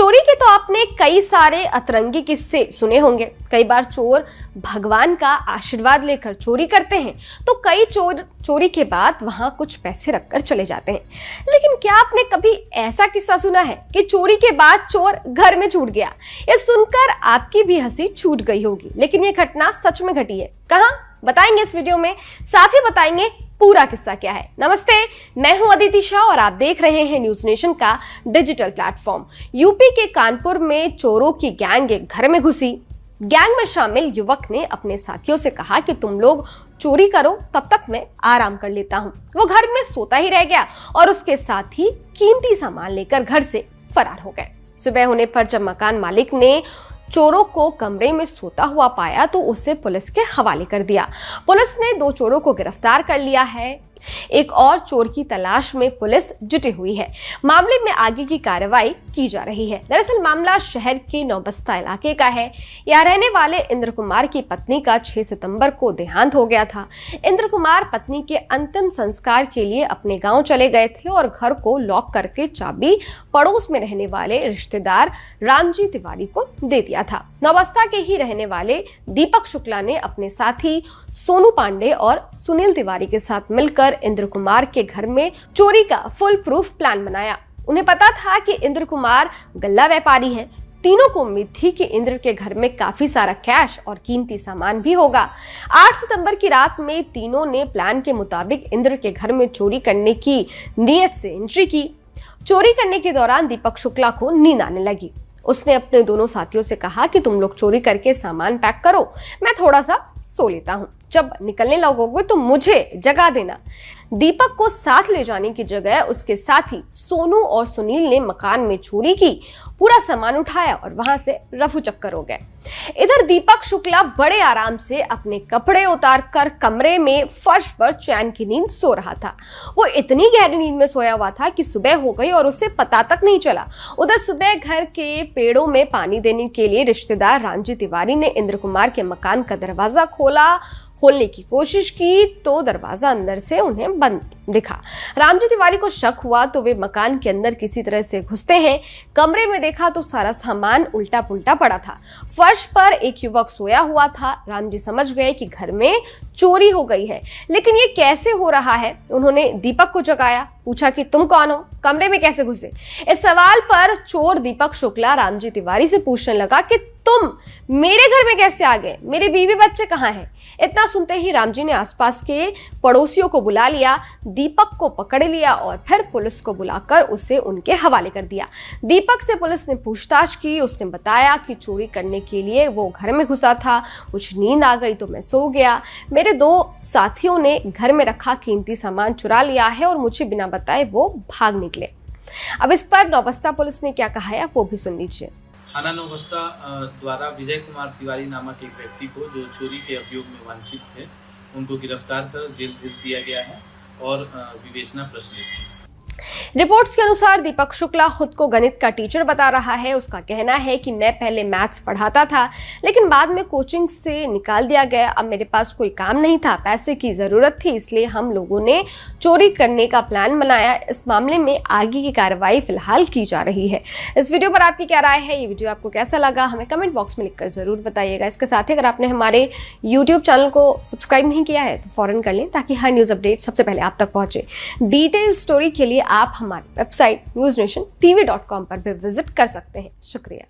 चोरी के तो आपने कई सारे अतरंगी किस्से सुने होंगे। कई बार चोर भगवान का आशीर्वाद लेकर चोरी करते हैं, तो कई चोर चोरी के बाद वहां कुछ पैसे रखकर चले जाते हैं। लेकिन क्या आपने कभी ऐसा किस्सा सुना है कि चोरी के बाद चोर घर में छूट गया? ये सुनकर आपकी भी हंसी छूट गई होगी, लेकिन ये घटना सच में घटी है। कहां? बताएंगे इस वीडियो में, साथ ही बताएंगे पूरा किस्सा क्या है। नमस्ते, मैं हूं अदिति शाह और आप देख रहे हैं न्यूज नेशन का डिजिटल प्लेटफॉर्म। यूपी के कानपुर में चोरों की गैंग एक घर में घुसी। गैंग में शामिल युवक ने अपने साथियों से कहा कि तुम लोग चोरी करो, तब तक मैं आराम कर लेता हूं। वो घर में सोता ही रह गया और उसके साथ ही कीमती सामान लेकर घर से फरार हो गए। सुबह होने पर जब मकान मालिक ने चोरों को कमरे में सोता हुआ पाया तो उसे पुलिस के हवाले कर दिया। पुलिस ने 2 चोरों को गिरफ्तार कर लिया है। एक और चोर की तलाश में पुलिस जुटी हुई है। मामले में आगे की कार्रवाई की जा रही है। दरअसल मामला शहर के नौबस्ता इलाके का है। यहाँ रहने वाले इंद्र कुमार की पत्नी का 6 सितंबर को देहांत हो गया था। इंद्र कुमार पत्नी के अंतिम संस्कार के लिए अपने गांव चले गए थे और घर को लॉक करके चाबी पड़ोस में रहने वाले रिश्तेदार रामजी तिवारी को दे दिया था। नौबस्ता के ही रहने वाले दीपक शुक्ला ने अपने साथी सोनू पांडे और सुनील तिवारी के साथ मिलकर इंद्र कुमार के घर में चोरी का फुल प्रूफ प्लान बनाया। उन्हें पता था कि इंद्र कुमार गल्ला व्यापारी है। तीनों को उम्मीद थी कि इंद्र के घर में काफी सारा कैश और कीमती सामान भी होगा। 8 सितंबर की रात में तीनों ने प्लान के मुताबिक इंद्र के घर में चोरी करने की नीयत से एंट्री की। चोरी करने के दौरान दीपक शुक्ला को नींद आने लगी। उसने अपने दोनों साथियों से कहा कि तुम लोग चोरी करके सामान पैक करो, मैं थोड़ा सा सो लेता हूं। जब निकलने लगोगे तो मुझे जगा देना। दीपक को साथ ले जाने की जगह उसके साथी सोनू और सुनील ने मकान में चोरी की, पूरा सामान उठाया और वहां से रफू चक्कर हो गए। इधर दीपक शुक्ला बड़े आराम से अपने कपड़े उतारकर कमरे में फर्श पर चैन की नींद सो रहा था। वो इतनी गहरी नींद में सोया हुआ था कि सुबह हो गई और उसे पता तक नहीं चला। उधर सुबह घर के पेड़ों में पानी देने के लिए रिश्तेदार रामजी तिवारी ने इंद्र कुमार के मकान का दरवाजा खोलने की कोशिश की तो दरवाजा अंदर से उन्हें बंद दिखा। रामजी तिवारी को शक हुआ तो वे मकान के अंदर किसी तरह से घुसते हैं। कमरे में देखा तो सारा सामान उल्टा पुल्टा पड़ा था। फर्श पर एक युवक सोया हुआ था। रामजी समझ गए कि घर में चोरी हो गई है, लेकिन ये कैसे हो रहा है? उन्होंने दीपक को जगाया, पूछा कि तुम कौन हो, कमरे में कैसे घुसे? इस सवाल पर चोर दीपक शुक्ला रामजी तिवारी से पूछने लगा कि तुम मेरे घर में कैसे आ गए, मेरे बीवी बच्चे कहाँ हैं? इतना सुनते ही रामजी ने आसपास के पड़ोसियों को बुला लिया, दीपक को पकड़ लिया और फिर पुलिस को बुलाकर उसे उनके हवाले कर दिया। दीपक से पुलिस ने पूछताछ की। उसने बताया कि चोरी करने के लिए वो घर में घुसा था, कुछ नींद आ गई तो मैं सो गया। मेरे 2 साथियों ने घर में रखा कीमती सामान चुरा लिया है और मुझे बिना बताए वो भाग निकले। अब इस पर नौबस्ता पुलिस ने क्या कहा है वो भी सुन लीजिए। थाना नौबस्ता द्वारा विजय कुमार तिवारी नामक एक व्यक्ति को जो चोरी के अभियोग में वांछित थे, उनको गिरफ्तार कर जेल भेज दिया गया है और विवेचना प्रचलित है। रिपोर्ट्स के अनुसार दीपक शुक्ला खुद को गणित का टीचर बता रहा है। उसका कहना है कि मैं पहले मैथ्स पढ़ाता था, लेकिन बाद में कोचिंग से निकाल दिया गया। अब मेरे पास कोई काम नहीं था, पैसे की जरूरत थी, इसलिए हम लोगों ने चोरी करने का प्लान बनाया। इस मामले में आगे की कार्रवाई फिलहाल की जा रही है। इस वीडियो पर आपकी क्या राय है? ये वीडियो आपको कैसा लगा हमें कमेंट बॉक्स में लिखकर जरूर बताइएगा। इसके साथ ही अगर आपने हमारे यूट्यूब चैनल को सब्सक्राइब नहीं किया है तो फौरन कर लें, ताकि हर न्यूज अपडेट सबसे पहले आप तक पहुंचे। डिटेल स्टोरी के लिए आप हमारी वेबसाइट newsnationtv.com पर भी विजिट कर सकते हैं। शुक्रिया।